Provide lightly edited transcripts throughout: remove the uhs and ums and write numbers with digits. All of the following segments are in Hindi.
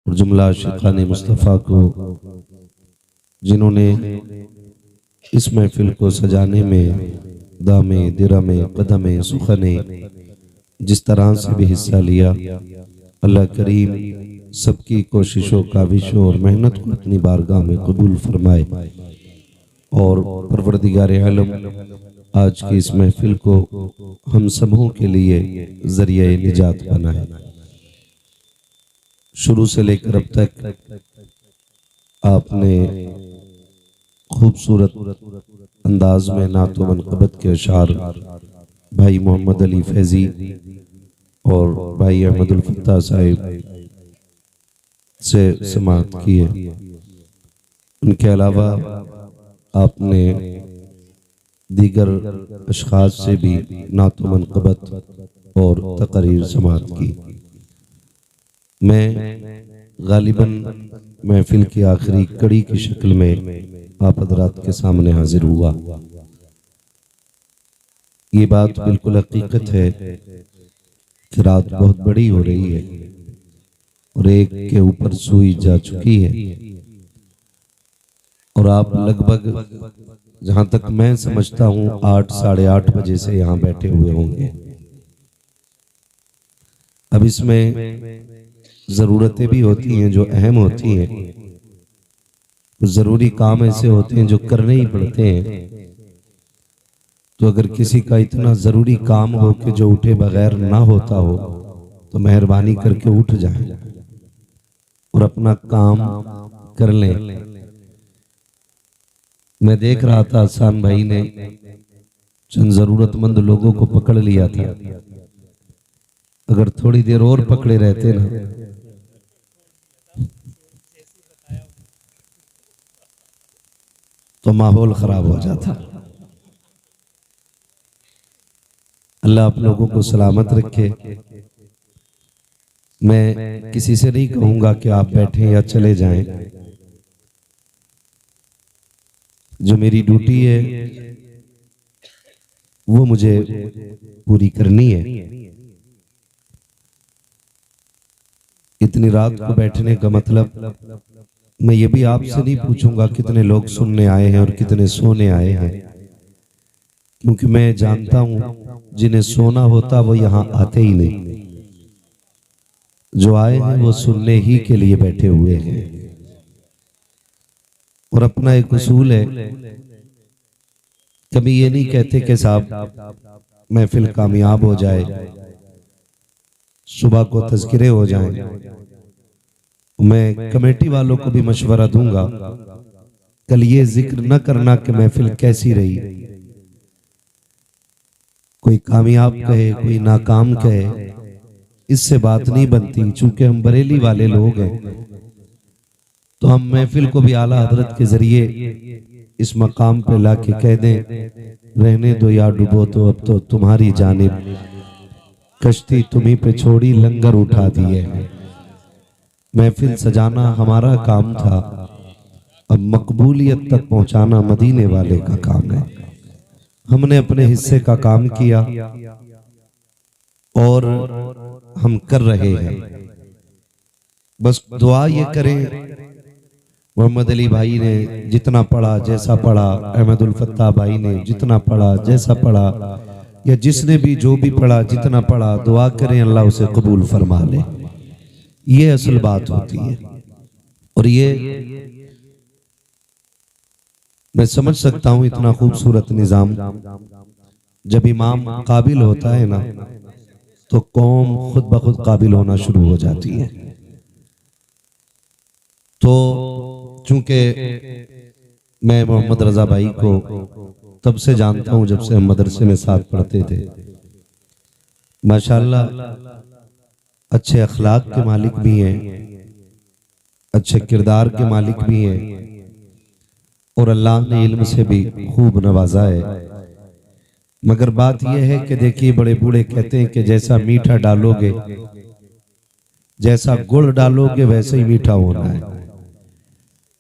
और जुमला आशिक़ाने मुस्तफ़ा को जिन्होंने इस महफिल को सजाने में दामे दिरमे कदमे सुखने जिस तरह से भी हिस्सा लिया, अल्लाह करीम सबकी कोशिशों काविशों और मेहनत को अपनी बारगाह में कबूल फरमाए और परवरदिगार आलम आज की इस महफिल को हम सबों के लिए ज़रिए निजात बनाए। शुरू से लेकर अब तक आपने खूबसूरत अंदाज में नातो मनक़बत के अशार भाई मोहम्मद अली फैज़ी और भाई अहमदुल फत्ताह साहिब से समाअत किए। उनके अलावा आपने दीगर अशख़ास से भी नातो मनक़बत और तक़रीर समाअत की। मैं गालिबन महफिल की आखिरी कड़ी की शक्ल में आप हज़रात के सामने हाजिर हुआ। ये बात बिल्कुल हकीकत है कि रात बहुत बड़ी हो रही है और एक के ऊपर सुई जा चुकी है और आप लगभग जहां तक मैं समझता हूं 8 साढ़े 8 बजे से यहां बैठे हुए होंगे। अब इसमें ज़रूरतें भी होती हैं जो अहम होती हैं, कुछ ज़रूरी काम ऐसे होते हैं जो करने ही पड़ते हैं। तो अगर किसी का इतना ज़रूरी काम हो कि जो उठे बगैर ना होता हो तो मेहरबानी करके उठ जाए और अपना काम कर लें। मैं देख रहा था आसान भाई ने चंद ज़रूरतमंद लोगों को पकड़ लिया था। अगर थोड़ी देर और पकड़े रहते ना तो माहौल खराब हो जाता। अल्लाह आप लोगों को सलामत रखे। मैं किसी से नहीं कहूंगा कि आप बैठें या चले जाएं। जो मेरी ड्यूटी है वो मुझे पूरी करनी है। इतनी रात को बैठने का मतलब मैं ये भी आपसे नहीं पूछूंगा कितने लोग सुनने आए हैं और कितने सोने आए हैं, क्योंकि मैं जानता हूं जिन्हें सोना होता वो यहां आते ही नहीं। जो आए हैं वो सुनने ही के लिए बैठे हुए हैं। और अपना एक उसूल है, कभी ये नहीं कहते कि साहब महफिल कामयाब हो जाए, सुबह को तज़किरे हो जाएं। मैं कमेटी वालों को भी मशवरा दूंगा, कल ये जिक्र न करना कि महफिल कैसी रही। कोई कामयाब कहे कोई नाकाम कहे, इससे बात नहीं बनती। चूंकि हम बरेली वाले लोग हैं तो हम महफिल को भी आला हजरत के जरिए इस मकाम पे लाके कह दें, रहने दो या डूबो तो अब तो तुम्हारी जानिब, कश्ती तुम्ही पे छोड़ी लंगर उठा दिए हैं। महफिल सजाना हमारा काम था, अब मकबूलियत तक पहुंचाना मदीने वाले का काम है। हमने अपने हिस्से का काम किया और हम कर रहे हैं। बस दुआ ये करें, मोहम्मद अली भाई ने जितना पढ़ा जैसा पढ़ा, अहमदुल फत्ताह भाई ने जितना पढ़ा जैसा पढ़ा, या जिसने भी जो भी पढ़ा जितना पढ़ा, दुआ करें अल्लाह उसे कबूल फरमा ले। ये असल बात होती है। और ये मैं समझ सकता हूं, इतना खूबसूरत निजाम जब इमाम काबिल होता है ना तो कौम खुद ब खुद काबिल होना शुरू हो जाती है। तो चूंकि मैं मोहम्मद रजा भाई को तब से जानता हूं जब से हम मदरसे में साथ पढ़ते थे। माशाअल्लाह अच्छे अखलाक के मालिक भी हैं, अच्छे किरदार के मालिक भी हैं और अल्लाह ने इल्म से भी खूब नवाजा है। मगर बात यह है कि देखिए बड़े बूढ़े कहते हैं कि जैसा मीठा डालोगे, जैसा गुड़ डालोगे वैसे ही मीठा होना है।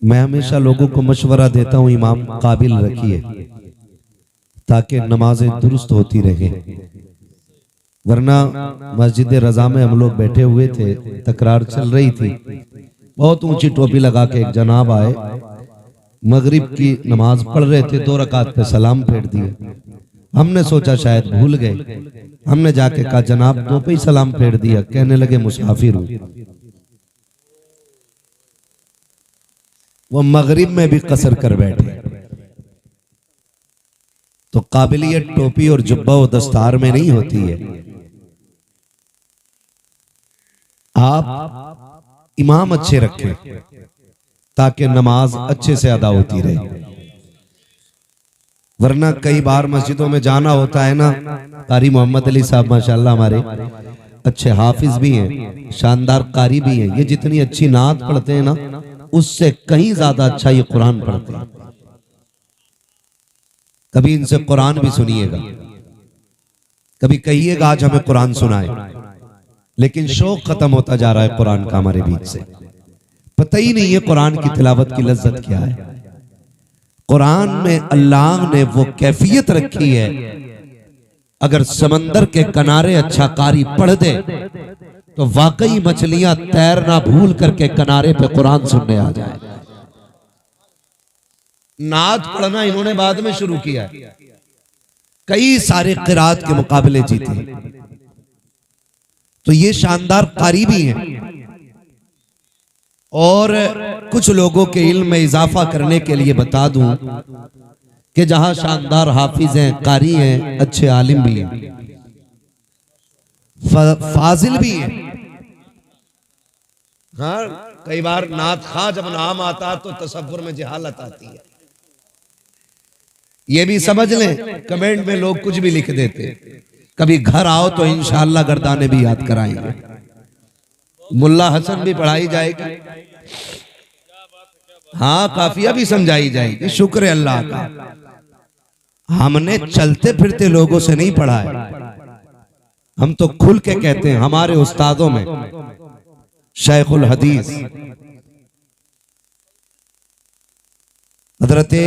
मैं हमेशा लोगों को मशवरा देता हूं, इमाम काबिल रखिए ताकि नमाजें दुरुस्त होती रहें। वरना मस्जिद रजा में हम लोग बैठे हुए थे, तकरार चल रही थी बहुत ऊंची टोपी लगा के एक जनाब आए, मगरिब की नमाज पढ़ रहे थे, 2 रकात पे सलाम फेर दिया। हमने सोचा शायद भूल गए, हमने जाके कहा जनाब 2 पे ही सलाम फेर दिया। कहने लगे मुसाफिर हूं। वो मगरिब में भी कसर कर बैठे। तो काबिलियत टोपी और जुब्बा और दस्तार में नहीं होती है। आप इमाम अच्छे रखें ताकि नमाज अच्छे से अदा होती रहे। वरना कई बार मस्जिदों में जाना होता है ना, कारी मोहम्मद अली साहब माशाल्लाह हमारे अच्छे हाफिज भी हैं, शानदार कारी भी हैं। ये जितनी अच्छी नात पढ़ते हैं ना, उससे कहीं ज्यादा अच्छा ये कुरान पढ़ते हैं। कभी इनसे कुरान भी सुनिएगा, कभी कहिएगा आज हमें कुरान सुनाए। लेकिन शौक खत्म होता जा रहा है कुरान का हमारे बीच से। पता ही नहीं है कुरान की तिलावत की लज्जत क्या है। कुरान में अल्लाह ने वो कैफियत रखी है, अगर समंदर के किनारे अच्छा कारी पढ़ दे तो वाकई मछलियां तैरना भूल करके किनारे पे कुरान सुनने आ जाए। नात पढ़ना इन्होंने बाद में शुरू किया है, कई सारे किरात के मुकाबले जीते। तो ये शानदार कारी भी हैं। और कुछ लोगों के इल्म में इजाफा करने के लिए बता दूं कि जहां शानदार हाफिज हैं, कारी हैं, अच्छे आलिम भी हैं, फाजिल भी हैं। हाँ, कई बार नात खां जब नाम आता तो तसव्वुर में जहालत आती है। ये भी समझ लें, कमेंट में लोग कुछ भी लिख देते। कभी घर आओ तो इंशाअल्लाह गर्दाने भी याद कराएंगे, मुल्ला हसन भी पढ़ाई जाएगी, हाँ काफिया भी समझाई जाएगी। शुक्र है अल्लाह का, हमने चलते फिरते लोगों से नहीं पढ़ा है। हम तो खुल के कहते हैं, हमारे उस्तादों में शेखुल हदीस हजरते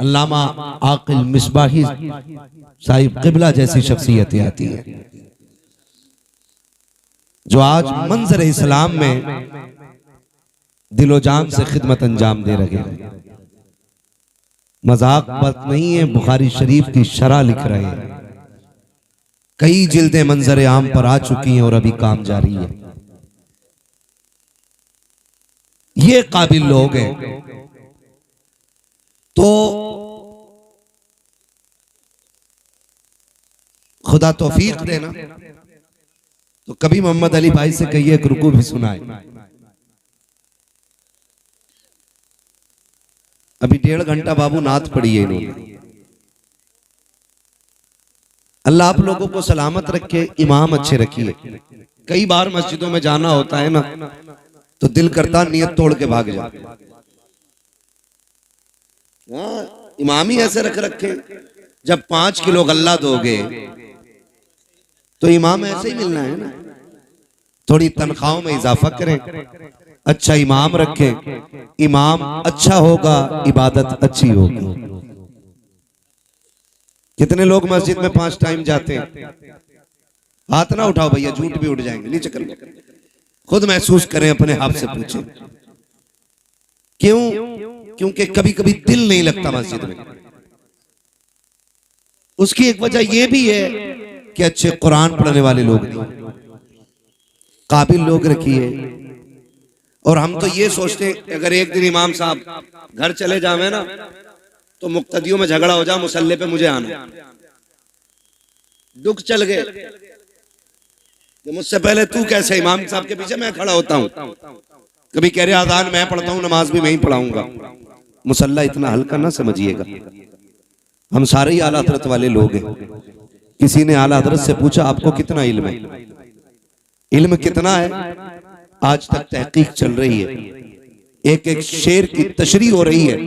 अल्लामा आकिल मिसबाही साहिब किबला जैसी शख्सियतें आती है, जो आज मंजर इस्लाम में दिलो जान से खिदमत अंजाम दे रहे हैं। मजाक बात नहीं है, बुखारी शरीफ की शरह लिख रहे हैं। कई जिल्दें मंजर आम पर आ चुकी हैं और अभी काम जारी है। ये काबिल लोग हैं। तो खुदा तौफीक देना, तो कभी मोहम्मद अली भाई से कहिए एक रुकू भी सुनाए। अभी 1.5 घंटा बाबू नात पढ़ी है इन्होंने। अल्लाह आप लोगों को सलामत रखे, इमाम अच्छे रखिए। कई बार मस्जिदों में जाना होता है ना, तो दिल करता नियत तोड़ के भाग जाए। इमाम ही ऐसे रख रखे, जब 5 किलो गल्ला दोगे तो इमाम ऐसे ही मिलना है ना। थोड़ी तनख्वाहों में इजाफा करें, अच्छा इमाम रखें। इमाम अच्छा होगा, इबादत अच्छी होगी। कितने लोग मस्जिद में 5 टाइम जाते हैं? हाथ ना उठाओ भैया, झूठ भी उठ जाएंगे, नीचे कर लो। खुद महसूस करें, अपने आप से पूछें क्यों? क्योंकि कभी कभी दिल नहीं लगता मस्जिद में। उसकी एक वजह यह भी है कि अच्छे कुरान पढ़ने वाले लोग नहीं, काबिल लोग रखिए। और हम तो ये सोचते हैं अगर एक दिन इमाम साहब घर चले जावे ना, तो मुक्तदियों में झगड़ा हो जा, मुसल्ले पे मुझे आना। दुख चल गए कि मुझसे पहले तू कैसे इमाम साहब के पीछे मैं खड़ा होता हूं। कभी कह रहे आजान मैं पढ़ता हूं, नमाज भी मैं ही पढ़ाऊंगा। मुसल्ला इतना हल्का ना समझिएगा, हम सारे ही आला हजरत वाले लोग हैं। किसी ने आला हजरत से पूछा आपको कितना इल्म है? इल्म कितना है? आज तक तहकीक चल रही है, एक एक शेर की तशरीह हो रही है,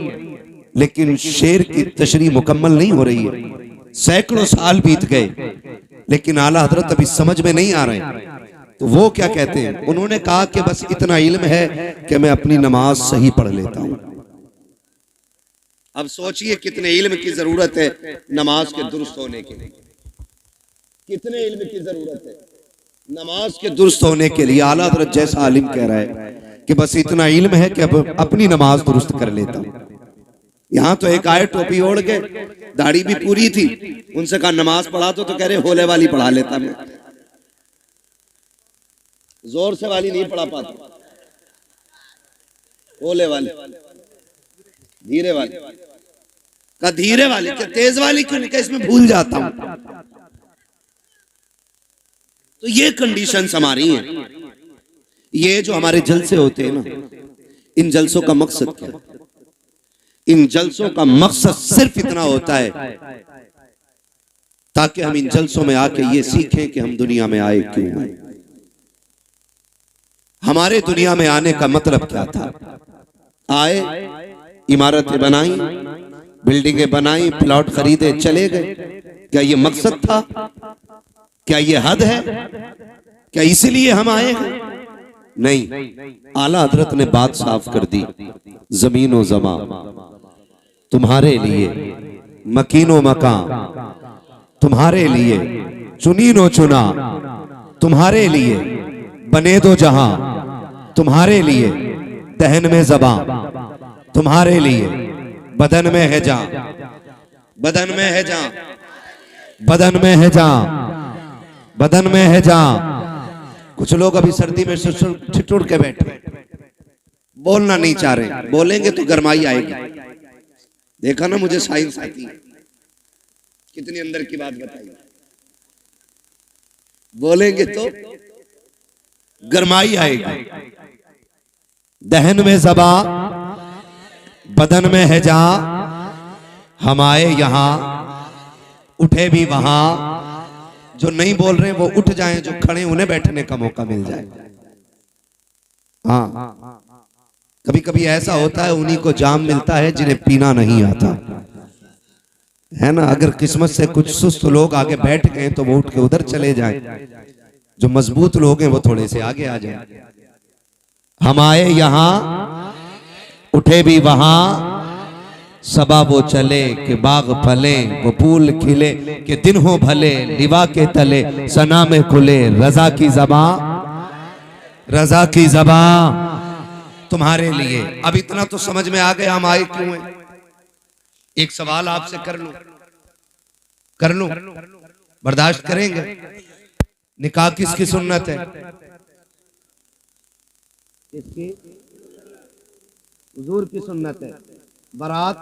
लेकिन शेर की तशरीह मुकम्मल नहीं हो रही है। सैकड़ों साल बीत गए, लेकिन आला हजरत अभी समझ में नहीं आ रहे हैं। तो वो क्या कहते हैं? उन्होंने कहा कि बस इतना इल्म है कि मैं अपनी नमाज सही पढ़ लेता हूं। अब सोचिए कितने इल्म की जरूरत है नमाज के दुरुस्त होने के लिए, कितने इल्म की जरूरत है। नमाज के दुरुस्त होने के लिए आला हज़रत जैसा आलिम कह रहा है कि बस इतना इल्म है कि अब अपनी नमाज दुरुस्त कर लेता हूं। यहां तो एक आए टोपी ओढ़ के, दाढ़ी भी पूरी थी, उनसे कहा नमाज पढ़ा तो कह रहे होले वाली पढ़ा लेता मैं, जोर से वाली नहीं पढ़ा पाता, होले वाली, धीरे वाली का, धीरे वाली क्या तेज वाली क्यों नहीं, इसमें भूल जाता हूं। तो ये कंडीशंस हमारी हैं। ये जो हमारे जलसे होते हैं ना, इन जलसों का मकसद क्या? इन जलसों का मकसद सिर्फ इतना होता है ताकि हम इन जलसों में आके ये सीखें कि हम दुनिया में आए क्यों आए, हमारे दुनिया में आने का मतलब क्या था। आए, इमारतें बनाई, बिल्डिंगें बनाई, प्लॉट खरीदे, चले गए, क्या ये मकसद था? क्या ये हद है? क्या इसीलिए हम आए हैं? नहीं, आला हजरत ने बात साफ कर दी। जमीनो जमा तुम्हारे लिए, मकीनो मकान तुम्हारे लिए, चुनीनो चुना तुम्हारे लिए, बने दो जहां तुम्हारे लिए, दहन में जबां तुम्हारे लिए, बदन में है जान, बदन में है जान, बदन में है जान, बदन में है जान। कुछ लोग अभी सर्दी में ठिठुर के बैठे, बोलना नहीं चाह रहे, बोलेंगे तो गरमाई आएगी। देखा ना, मुझे साइंस आती है, कितनी अंदर की बात बताई, बोलेंगे तो गरमाई आएगी। दहन में ज़बा, बदन में है जा, हम आए यहां, उठे भी वहां, जो नहीं बोल रहे वो उठ जाएं, जो खड़े उन्हें बैठने का मौका मिल जाए। हाँ, कभी कभी ऐसा होता है, उन्हीं को जाम मिलता है जिन्हें पीना नहीं आता है ना। अगर किस्मत से कुछ सुस्त लोग आगे बैठ गए तो वो उठ के उधर चले जाएं, जो मजबूत लोग हैं वो थोड़े से आगे आ जाए। हम आए यहां, उठे भी वहां, सबा वो चले कि बाग फले, वो फूल खिले कि दिन हो भले, लिवा के तले सना में खुले, रजा की ज़बां, रजा की ज़बां तुम्हारे लिए। अब इतना तो समझ में आ गया हम आए क्यों हैं। एक सवाल आपसे कर लूं, बर्दाश्त करेंगे? निकाह किसकी सुन्नत है? किसकी? हुजूर की सुन्नत है। बारात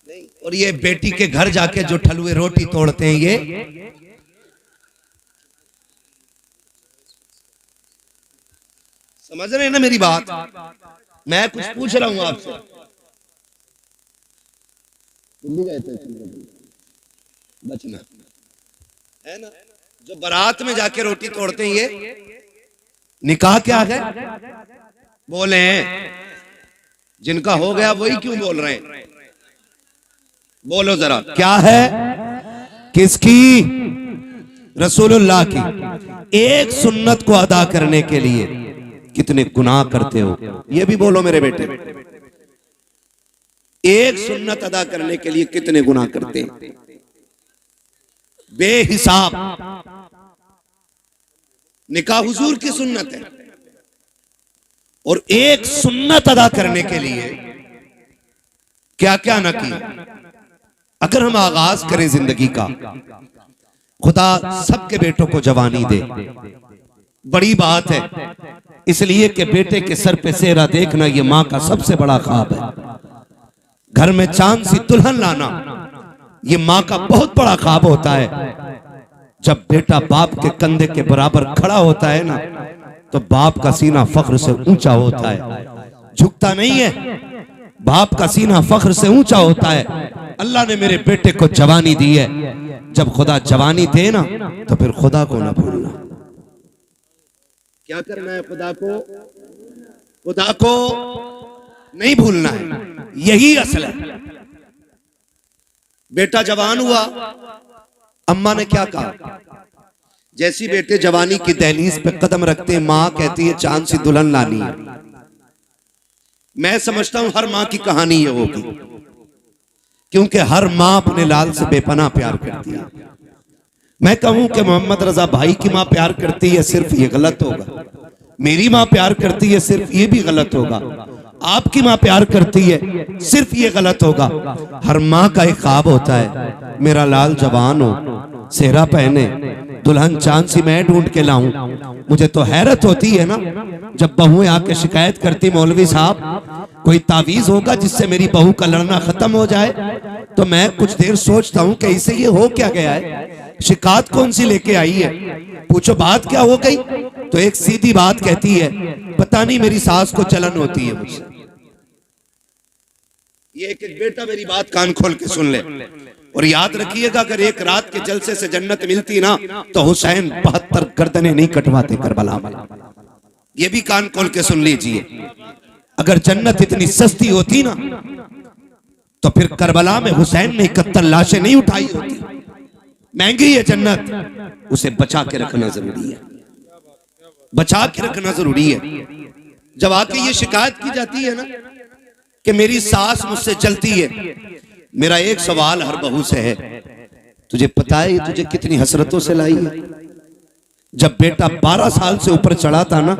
नहीं। और ये बेटी के घर जाके जो ठलुए रोटी तोड़ते हैं, ये समझ रहे हैं ना मेरी बात? मैं कुछ पूछ रहा हूं आपसे। दिल्ली गए थे बचना है ना, जो बारात में जाके रोटी तोड़ते हैं, ये निकाह क्या है? बोले जिनका हो गया वही क्यों बोल रहे हैं? बोलो जरा, क्या है? किसकी? रसूलुल्लाह की। एक सुन्नत को अदा करने के लिए कितने गुनाह करते हो, ये भी बोलो मेरे बेटे। एक सुन्नत अदा करने के लिए कितने गुनाह करते हैं, बेहिसाब। निकाह हुजूर की सुन्नत है, और एक सुन्नत अदा करने के लिए क्या क्या न किया। अगर हम आगाज करें जिंदगी का, खुदा सबके बेटों को जवानी दे, बड़ी बात है, इसलिए कि बेटे के सर पे सेहरा देखना ये माँ का सबसे बड़ा ख्वाब है। घर में चांद सी दुल्हन लाना ये माँ का बहुत बड़ा ख्वाब होता है। जब बेटा बाप के कंधे के बराबर खड़ा होता है ना, तो बाप का सीना फख्र से ऊंचा होता है, झुकता नहीं है। बाप का सीना फख्र से ऊंचा होता है। अल्लाह ने मेरे बेटे को जवानी दी है, जब खुदा जवानी दे ना तो फिर खुदा को ना भूलना। क्या करना है? खुदा को नहीं भूलना है, यही असल है। बेटा जवान हुआ, अम्मा ने क्या कहा? जैसी बेटे जवानी की दहलीज पे कदम रखते हैं, माँ कहती है चांद सी दुल्हन लानी है। मैं समझता हूं हर माँ की कहानी ये होगी। क्योंकि हर माँ अपने लाल से बेपनाह प्यार करती है। मैं कहूं कि मोहम्मद रजा भाई की माँ प्यार करती है, सिर्फ ये गलत होगा। मेरी माँ प्यार करती है, सिर्फ ये भी गलत होगा। आपकी माँ प्यार करती है, सिर्फ ये गलत होगा। हर माँ का एक ख्वाब होता है, मेरा लाल जवान हो, सेहरा पहने, दुल्हन चांद सी मैं ढूंढ के लाऊं। मुझे तो हैरत होती है ना, जब बहुएं आके शिकायत करती, मौलवी साहब कोई तावीज होगा जिससे मेरी बहू का लड़ना खत्म हो जाए। तो मैं कुछ देर सोचता हूं कि इसे ये हो क्या गया है, शिकायत कौन सी लेके आई है, पूछो बात क्या हो गई। तो एक सीधी बात कहती है, पता नहीं मेरी सास को चलन होती है मुझसे। ये एक एक बेटा मेरी बात कान खोल के सुन ले और याद रखिएगा, अगर एक रात के जलसे से जन्नत मिलती ना तो हुसैन 72 गर्दनें नहीं कटवाते करबला में। ये भी कान खोल के सुन लीजिए, अगर जन्नत इतनी सस्ती होती ना तो फिर करबला में हुसैन ने 71 लाशें नहीं उठाई होती। महंगी है जन्नत, उसे बचा के रखना जरूरी है, बचा के रखना जरूरी है। जब आके ये शिकायत की जाती है ना कि मेरी सास मुझसे जलती है, मेरा एक सवाल हर बहू से है, तुझे पता है तुझे कितनी हसरतों से लाई है। जब बेटा 12 साल से ऊपर चढ़ा था ना,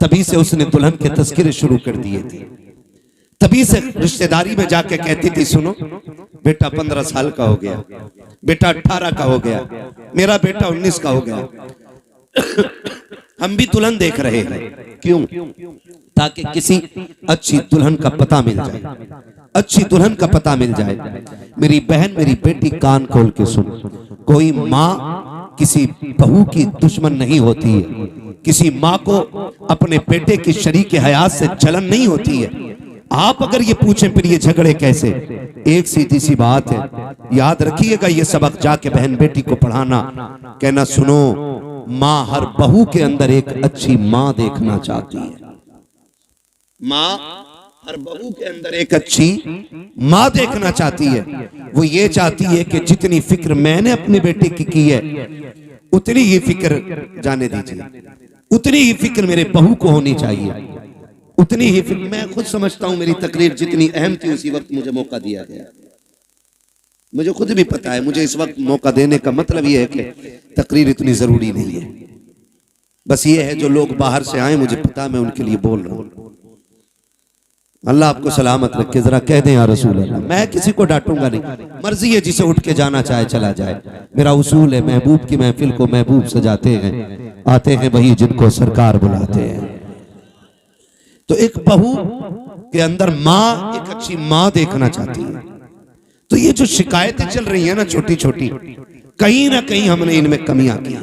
तभी से उसने दुल्हन के तस्करे शुरू कर दिए थे। तभी से रिश्तेदारी में जाके कहती थी, सुनो बेटा 15 साल का हो गया, बेटा 18 का हो गया, मेरा बेटा 19 का हो गया। हम भी दुल्हन देख रहे हैं, क्यों? ताकि किसी अच्छी दुल्हन का पता मिल जाए, अच्छी दुल्हन का पता मिल जाए। मेरी बहन, मेरी बेटी, कान खोल के सुन, कोई माँ किसी बहू की दुश्मन नहीं होती है, किसी माँ को अपने बेटे की शरीक हयात से जलन नहीं होती है। आप अगर ये पूछें फिर ये झगड़े कैसे, एक सीधी सी बात है, याद रखिएगा ये सबक जाके बहन बेटी को पढ़ाना, कहना सुनो माँ हर बहू के अंदर एक अच्छी माँ देखना चाहती है। माँ हर बहू के अंदर एक अच्छी माँ देखना चाहती है। वो ये चाहती है कि जितनी फिक्र मैंने अपनी बेटी की है उतनी ही फिक्र, जाने दीजिए, उतनी ही फिक्र मेरे बहू को होनी चाहिए, उतनी ही फिक्र। मैं खुद समझता हूं मेरी तकरीर जितनी अहम थी उसी वक्त मुझे मौका दिया गया। मुझे खुद भी पता है मुझे इस वक्त मौका देने का मतलब यह है कि तकरीर इतनी जरूरी नहीं है। बस ये है जो लोग बाहर से आए, मुझे पता, मैं उनके लिए बोल रहा हूं। अल्लाह आपको सलामत रखे। जरा कह दें या रसूल अल्लाह। मैं किसी को डांटूंगा नहीं, मर्जी है जिसे उठ के जाना चाहे चला जाए। मेरा उसूल है, महबूब की महफिल को महबूब सजाते हैं, आते हैं वही जिनको सरकार बुलाते हैं। तो एक बहू के अंदर माँ एक अच्छी माँ देखना चाहती है। तो ये जो शिकायतें चल रही है ना छोटी छोटी, कहीं ना कहीं हमने इनमें कमियां की,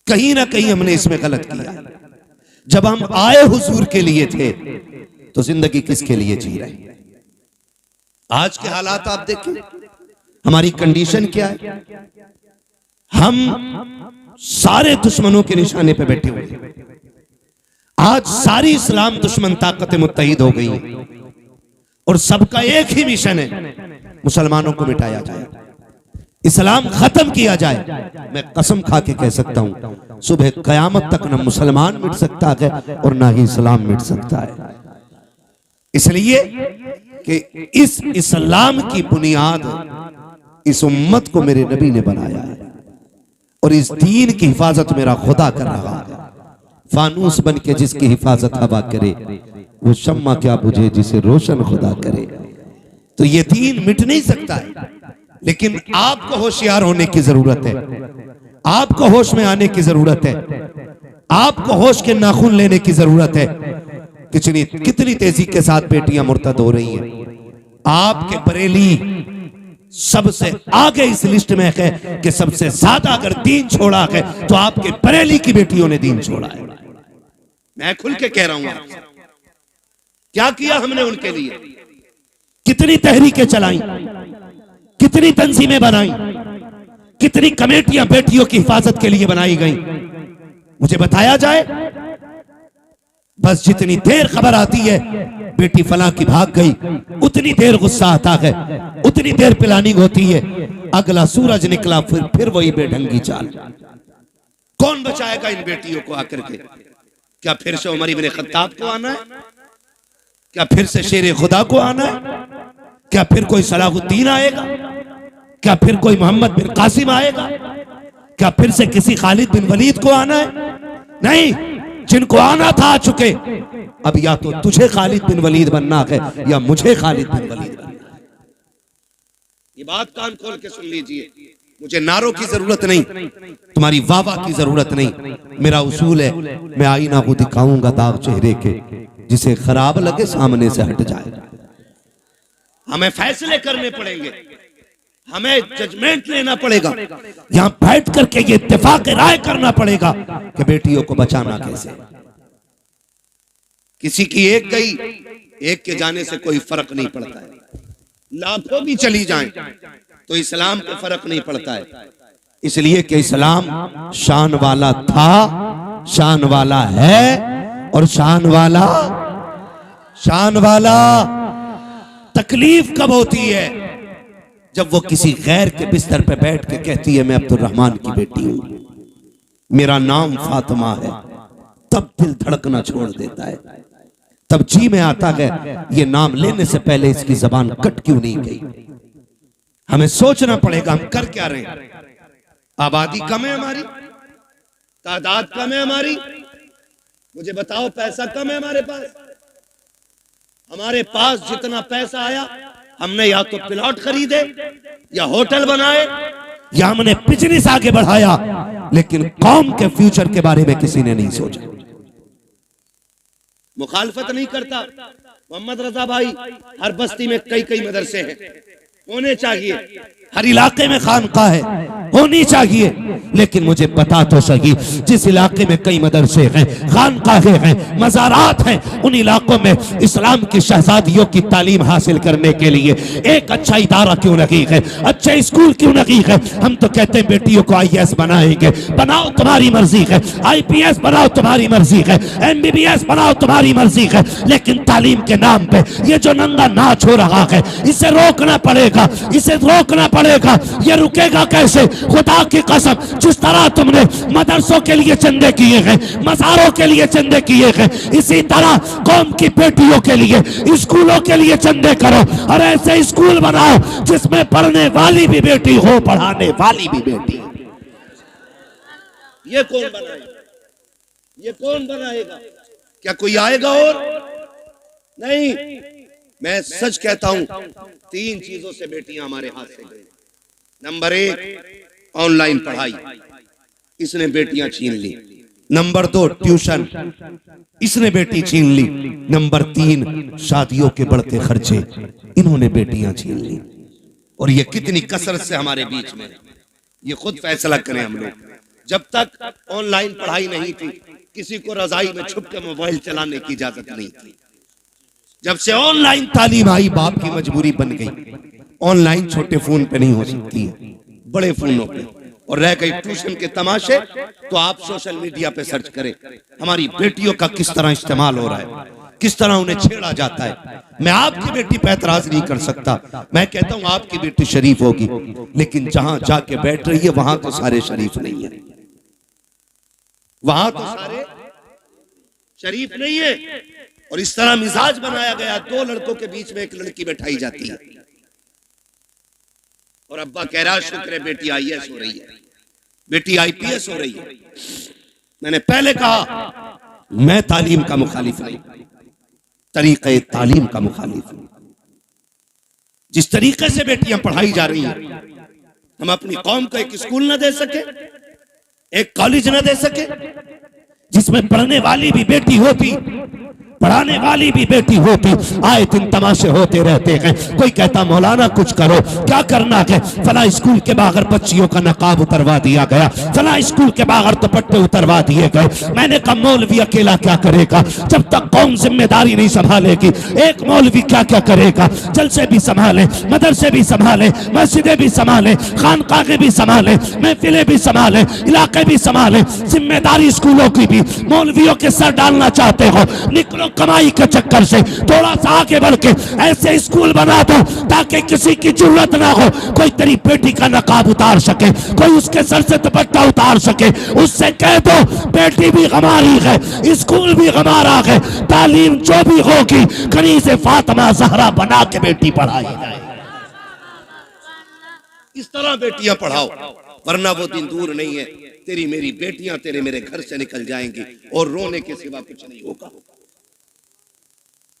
कहीं ना कहीं हमने इसमें गलत किया। जब हम आए हुजूर के लिए थे तो जिंदगी किसके लिए जी रहे? आज के हालात आप देखें, हमारी कंडीशन क्या है। हम सारे दुश्मनों के निशाने पे बैठे हुए हैं। आज सारी इस्लाम दुश्मन ताकतें मुत्तहिद हो गई और सबका एक ही मिशन है, मुसलमानों को मिटाया जाए, इस्लाम खत्म किया जाए। मैं कसम खा के कह सकता हूं सुबह कयामत तक न मुसलमान मिट सकता है और ना ही इस्लाम मिट सकता है। इसलिए कि इस इस्लाम की बुनियाद इस उम्मत को मेरे नबी ने बनाया है और इस दीन की हिफाजत मेरा खुदा कर रहा है। फानूस बन के जिसकी हिफाजत हवा करे, वो शम्मा क्या बुझे जिसे रोशन खुदा करे। तो ये दीन मिट नहीं सकता है, लेकिन आपको होशियार होने की जरूरत है, आपको होश में आने की जरूरत है, आपको होश के नाखून लेने की जरूरत है। कितनी तेजी के साथ बेटियां मुर्तद हो रही हैं। आपके बरेली सबसे आगे इस लिस्ट में है कि सबसे ज्यादा अगर दीन छोड़ा है तो आपके बरेली की बेटियों ने दीन छोड़ा है। मैं खुल के कह रहा हूं आपसे, क्या किया हमने उनके लिए, कितनी तहरीकें चलाई, कितनी तंजीमें बनाई, कितनी कमेटियां बेटियों की हिफाजत के लिए बनाई गई, मुझे बताया जाए। बस जितनी देर खबर आती है बेटी फलां की भाग गई, उतनी देर गुस्सा आता है, उतनी देर प्लानिंग होती है। अगला सूरज निकला फिर वही बेढंगी चाल। कौन बचाएगा इन बेटियों को आकर के? क्या फिर से उमर इब्न खत्ताब को आना है? क्या फिर से शेर खुदा को आना है? क्या फिर कोई सलाहुद्दीन आएगा? क्या फिर कोई मोहम्मद बिन कासिम आएगा? क्या फिर से किसी खालिद बिन वलीद को आना है? नहीं, जिनको आना था आ चुके। अब या तो तुझे खालिद बिन वलीद बनना है या मुझे खालिद बिन वलीद बनना है। ये बात कान खोल के सुन लीजिए। मुझे नारों की जरूरत नहीं, तुम्हारी वाह की जरूरत नहीं। मेरा उसूल है, मैं आईना को दिखाऊंगा दाग चेहरे के, जिसे खराब लगे सामने से हट जाए। हमें फैसले करने पड़ेंगे, हमें जजमेंट लेना पड़ेगा, यहां बैठ करके ये इत्तेफाक राय करना पड़ेगा कि बेटियों को बचाना कैसे। किसी की एक गई, एक के जाने से कोई फर्क नहीं पड़ता है। लाखों भी चली जाएं तो इस्लाम को फर्क नहीं पड़ता है, इसलिए कि इस्लाम शान वाला था, शान वाला है और शान वाला तकलीफ कब होती है? जब वो किसी गैर के बिस्तर पे बैठ के कहती है मैं अब्दुर्रहमान की बेटी हूं, मेरा नाम फातिमा है, तब दिल धड़कना छोड़ देता है। तब जी में आता है ये नाम लेने से पहले इसकी जबान कट क्यों नहीं गई। हमें सोचना पड़ेगा हम कर क्या रहे हैं। आबादी कम है हमारी, तादाद कम है हमारी, मुझे बताओ पैसा कम है हमारे पास। हमारे पास जितना पैसा आया हमने या तो प्लॉट खरीदे या होटल बनाए या हमने बिजनेस आगे बढ़ाया, लेकिन कौम के फ्यूचर के बारे में किसी ने नहीं सोचा। मुखालफत नहीं करता मोहम्मद रजा भाई, हर बस्ती में कई कई मदरसे हैं, होने चाहिए। हर इलाके में खानका है, होनी चाहिए। लेकिन मुझे बता तो सही, जिस इलाके में कई मदरसे हैं, खानकाहें हैं, मज़ारात हैं, उन इलाकों में इस्लाम की शहजादियों की तालीम हासिल करने के लिए एक अच्छा इदारा क्यों नहीं है, अच्छे स्कूल क्यों नहीं है? हम तो कहते हैं बेटियों को IAS बनाएंगे, बनाओ तुम्हारी मर्जी है, IPS बनाओ तुम्हारी मर्जी है, MBBS बनाओ तुम्हारी मर्जी है, लेकिन तालीम के नाम पे ये जो नंगा नाच हो रहा है इसे रोकना पड़ेगा, इसे रोकना पड़ेगा। ये रुकेगा कैसे? खुदा की कसम, जिस तरह तुमने मदरसों के लिए चंदे किए हैं, मज़ारों के लिए चंदे किए हैं, इसी तरह कौम की बेटियों के लिए, स्कूलों के लिए चंदे करो और ऐसे स्कूल बनाओ जिसमें पढ़ने वाली भी बेटी हो, पढ़ाने वाली भी बेटी। ये कौन बनाएगा? ये कौन बनाएगा? क्या कोई आएगा? और नहीं, मैं सच कहता हूं, 3 चीजों से बेटियां हमारे हाथ से गई। नंबर 1 ऑनलाइन पढ़ाई, इसने बेटियां छीन ली। नंबर 2 ट्यूशन, इसने बेटी छीन ली। नंबर 3 शादियों के बढ़ते खर्चे, इन्होंने बेटियां छीन ली। और ये कितनी कसरत से हमारे बीच में, ये खुद फैसला करें हम लोग। जब तक ऑनलाइन पढ़ाई नहीं थी, किसी को रजाई में छुप के मोबाइल चलाने की इजाजत नहीं थी। जब से ऑनलाइन तालीम आई, बाप की मजबूरी बन गई। ऑनलाइन छोटे फोन पे नहीं हो सकती है, बड़े फोनों पे। और रह गई ट्यूशन के तमाशे, तो आप सोशल मीडिया पे सर्च करें हमारी बेटियों का किस तरह इस्तेमाल हो रहा है, किस तरह उन्हें छेड़ा जाता है। मैं आपकी बेटी पे एतराज नहीं कर सकता, मैं कहता हूं आपकी बेटी शरीफ होगी, लेकिन जहां जाके बैठ रही है वहां तो सारे शरीफ नहीं है, वहां तो सारे शरीफ नहीं है। और इस तरह मिजाज बनाया गया, 2 लड़कों के बीच में एक लड़की बैठाई जाती है और अब्बा कह रहा शुक्र है बेटी IAS हो रही है, बेटी IPS हो रही है। मैंने पहले कहा मैं तालीम का मुखालिफ नहीं, तरीक़े तालीम का मुखालिफ हूं। जिस तरीके से बेटियां पढ़ाई जा रही हैं, हम अपनी कौम को एक स्कूल न दे सके, एक कॉलेज न दे सके जिसमें पढ़ने वाली भी बेटी होती, पढ़ाने वाली भी बेटी होती। आए दिन तमाशे होते रहते हैं। कोई कहता मौलाना कुछ करो, क्या करना है? फला स्कूल के बाहर बच्चियों का नकाब उतरवा दिया गया, फला स्कूल के बाहर दुपट्टे उतरवा दिए गए। मैंने कहा मौलवी अकेला क्या करेगा? जब तक कौम जिम्मेदारी नहीं संभालेगी, एक मौलवी क्या क्या करेगा? जलसे भी संभाले, मदरसे भी संभाले, मस्जिदें भी संभाले, खानकाहें भी संभाले, महफिलें भी संभाले, इलाके भी संभाले। जिम्मेदारी स्कूलों की भी। मौलवियों के सर डालना चाहते हो, निकलो कमाई के चक्कर से थोड़ा सा आगे बढ़ के ऐसे स्कूल बना दो ताकि किसी की जरूरत ना हो, कोई तेरी बेटी का नकाब उतार सके, कोई उसके सर से दुपट्टा उतार सके। उससे कह दो बेटी भी हमारी है, स्कूल भी हमारा है, तालीम जो भी होगी कनीज़े फातिमा ज़हरा बना के बेटी पढ़ाई जाए। इस तरह बेटियां पढ़ाओ, वरना वो दिन दूर नहीं है, तेरी मेरी बेटियां तेरे मेरे घर से निकल जाएंगी और रोने के सिवा कुछ नहीं होगा।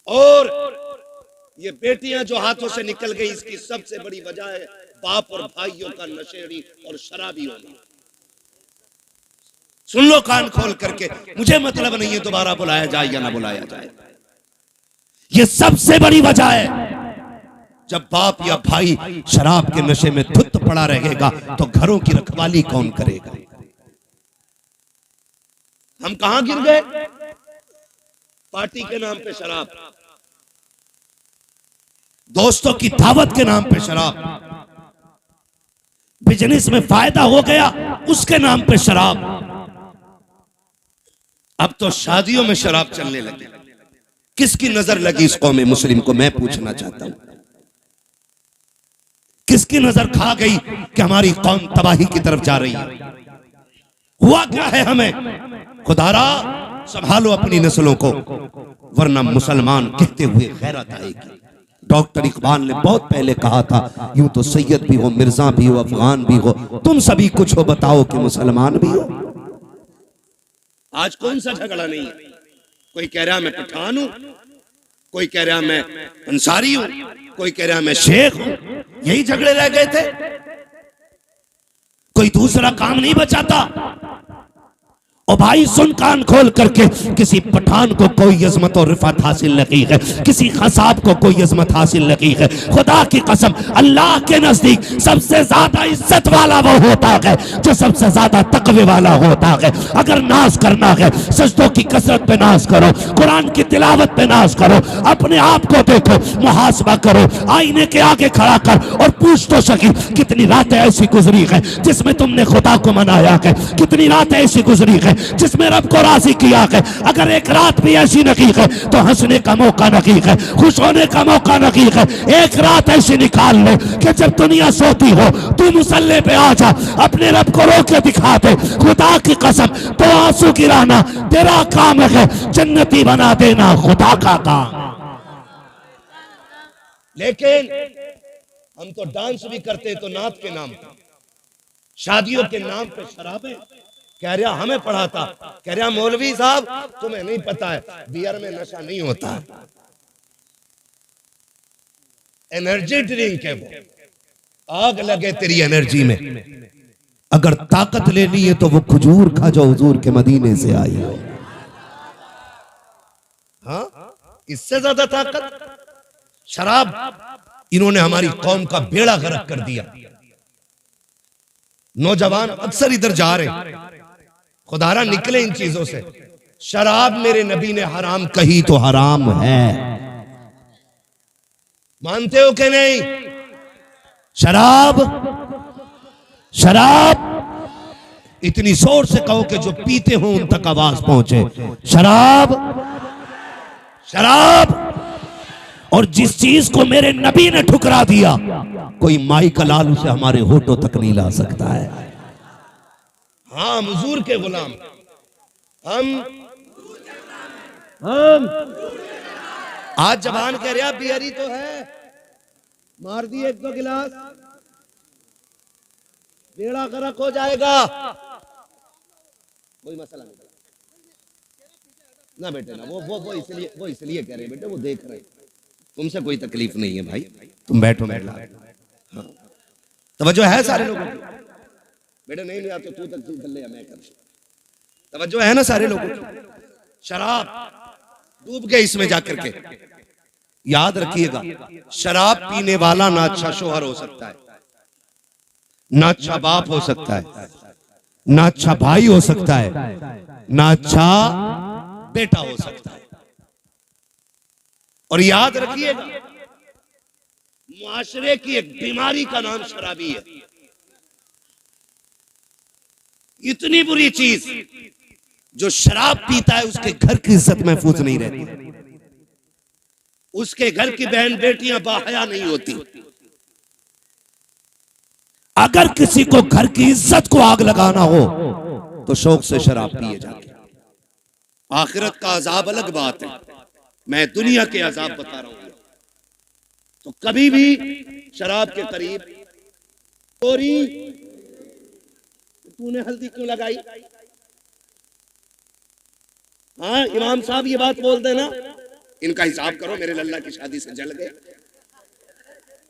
और ये बेटियां जो हाथों से निकल गई, इसकी सबसे बड़ी वजह है बाप और भाइयों का नशेड़ी और शराबी होना। सुन लो कान खोल करके, मुझे मतलब नहीं है दोबारा बुलाया जाए या ना बुलाया जाए, ये सबसे बड़ी वजह है। जब बाप या भाई शराब के नशे में धुत पड़ा रहेगा तो घरों की रखवाली कौन करेगा? हम कहां गिर गए? पार्टी के नाम पे शराब, दोस्तों की दावत के नाम पे शराब, बिजनेस में फायदा हो गया उसके नाम पे शराब। अब तो शादियों में शराब चलने लगी। किसकी नजर लगी इस कौम मुस्लिम को, मैं पूछना चाहता हूं। किसकी नजर खा गई कि हमारी कौम तबाही की तरफ जा रही है? हुआ क्या है हमें? खुदारा संभालो अपनी नस्लों को, वरना मुसलमान कहते हुए गैरत आएगी। डॉक्टर इकबाल ने बहुत पहले कहा था, यूं तो सैयद भी हो, मिर्जा भी हो, अफगान भी हो, तुम सभी कुछ हो, बताओ कि मुसलमान भी हो। आज कौन सा झगड़ा नहीं है? कोई कह रहा मैं पठान हूं, कोई कह रहा मैं अंसारी हूं, कोई कह रहा मैं शेख हूं। यही झगड़े रह गए थे, कोई दूसरा काम नहीं बचाता। और भाई सुन कान खोल करके, किसी पठान को कोई अजमत और रिफत हासिल नहीं है, किसी खसाब को कोई अजमत हासिल नहीं है। खुदा की कसम, अल्लाह के नजदीक सबसे ज्यादा इज्जत वाला वो होता है जो सबसे ज्यादा तकवे वाला होता है। अगर नाज करना है, सजदों की कसरत पे नाज करो, कुरान की तिलावत पे नाज करो, अपने आप को देखो, मुहासबा करो, आईने के आगे खड़ा कर और पूछ तो सकी कितनी रातें ऐसी गुजरी है जिसमें तुमने खुदा को मनाया है, कितनी रातें ऐसी गुजरी है जिसमें रब को राजी किया है। अगर एक रात भी ऐसी नहीं है तो हंसने का मौका नहीं है, खुश होने का मौका नहीं है। एक रात ऐसी निकाल ले कि जब दुनिया सोती हो तू मुसल्ले पे आ जा, अपने रब को रो के दिखा दे। खुदा की कसम, तो आंसू गिराना तेरा काम है, जन्नती बना देना खुदा का काम। लेकिन हम तो डांस भी करते तो नात के नाम पे, शादियों के नाम पे शराबें। कह रहा हमें पढ़ाता, कह रहा मौलवी साहब तुम्हें नहीं पता है बियर में नशा नहीं होता, एनर्जी ड्रिंक है वो। आग लगे तेरी एनर्जी में, अगर ताकत लेनी है तो वो खजूर खा जो हुजूर के मदीने से आई हो। हाँ, इससे ज्यादा ताकत शराब। इन्होंने हमारी कौम का बेड़ा गर्क कर दिया। नौजवान अक्सर इधर जा रहे, खुदारा निकले इन चीजों से। शराब मेरे नबी ने हराम कही तो हराम है, मानते हो कि नहीं? शराब, शराब इतनी जोर से कहो कि जो पीते हो उन तक आवाज पहुंचे। शराब, शराब। और जिस चीज को मेरे नबी ने ठुकरा दिया, कोई माई का लाल उसे हमारे होठों तक नहीं ला सकता है। हाँ, हुजूर के गुलाम हम आज जबान कह रहा बियरी तो है, मार दिए एक दो गिलास, बेड़ा गर्क हो जाएगा, कोई मसला नहीं ना बेटे ना। वो इसलिए कह रहे बेटे, वो देख रहे, तुमसे कोई तकलीफ नहीं है भाई, तुम बैठो बैठो। हाँ, तवज्जो है सारे लोगों की? बेटे नहीं लिया तो तू तक तू ले, मैं कर। तवज्जो है ना सारे लोगों की? शराब डूब गए इसमें जाकर के। याद रखिएगा, शराब पीने वाला ना अच्छा शोहर हो सकता है, ना अच्छा बाप हो सकता है, ना अच्छा भाई हो सकता है, ना अच्छा बेटा हो सकता है। और याद रखिएगा, मुआशरे की एक बीमारी का नाम शराबी है। इतनी बुरी चीज, जो शराब पीता है उसके घर की इज्जत महफूज नहीं रहती। उसके घर की बहन बेटियां बाहया नहीं होती। अगर किसी को घर की इज्जत को आग लगाना हो तो शौक से शराब पिए जाके। आखिरत का अजाब अलग बात है, मैं दुनिया के अजाब बता रहा हूं। तो कभी भी शराब के करीब। तोरी तूने हल्दी क्यों लगाई? हाँ इमाम साहब ये बात बोल देना, इनका हिसाब करो, मेरे लल्ला की शादी से जल गए।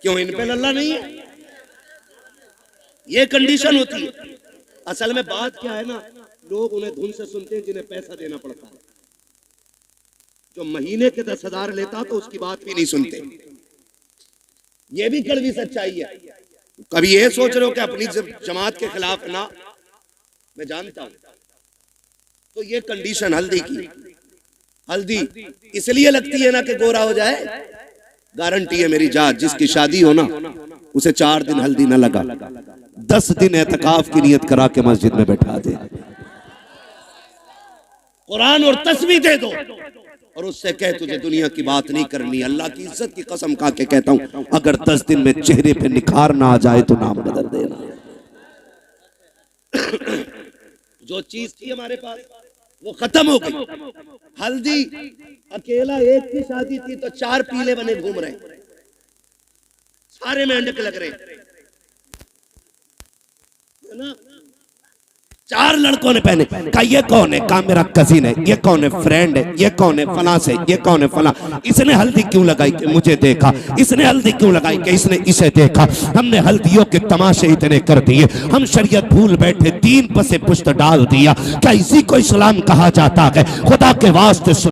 क्यों इन पे लल्ला नहीं है? ये कंडीशन होती है। असल में बात क्या है ना, लोग उन्हें धुन से सुनते हैं जिन्हें पैसा देना पड़ता है। जो महीने के 10,000 लेता तो उसकी बात भी नहीं सुनते। ये भी कड़वी सच्चाई है। कभी ये सोच रहे हो कि अपनी जमात के खिलाफ ना, मैं जानता हूं। तो ये कंडीशन हल्दी की, हल्दी इसलिए लगती है ना कि गोरा हो जाए। गारंटी है मेरी जात, जिसकी शादी हो ना उसे 4 दिन हल्दी ना लगा, 10 दिन एतकाफ की नियत करा के मस्जिद में बैठा दे, कुरान और तस्बीह दे दो और उससे कह तुझे दुनिया की बात नहीं करनी। अल्लाह की इज्जत की कसम खा के कहता हूं, अगर 10 दिन में चेहरे पे निखार ना आ जाए तो नाम बदल देना। जो चीज थी हमारे पास वो खत्म हो गई। हल्दी अकेला एक की शादी थी तो 4 पीले बने घूम रहे, सारे मेंढक लग रहे है ना। 4 लड़कों ने पहने। कहा ये कौन है? कहा मेरा कजिन है। ये कौन है? फ्रेंड है। ये कौन है? फला से। ये कौन है? फला। इसने हल्दी क्यों लगाई? कि मुझे देखा। इसने हल्दी क्यों लगाई? कि इसने इसे देखा। हमने हल्दियों के तमाशे इतने कर दिए, हम शरीयत भूल बैठे, दीन पर से पुश्त डाल दिया। क्या इसी को इस्लाम कहा जाता है? खुदा के वास्ते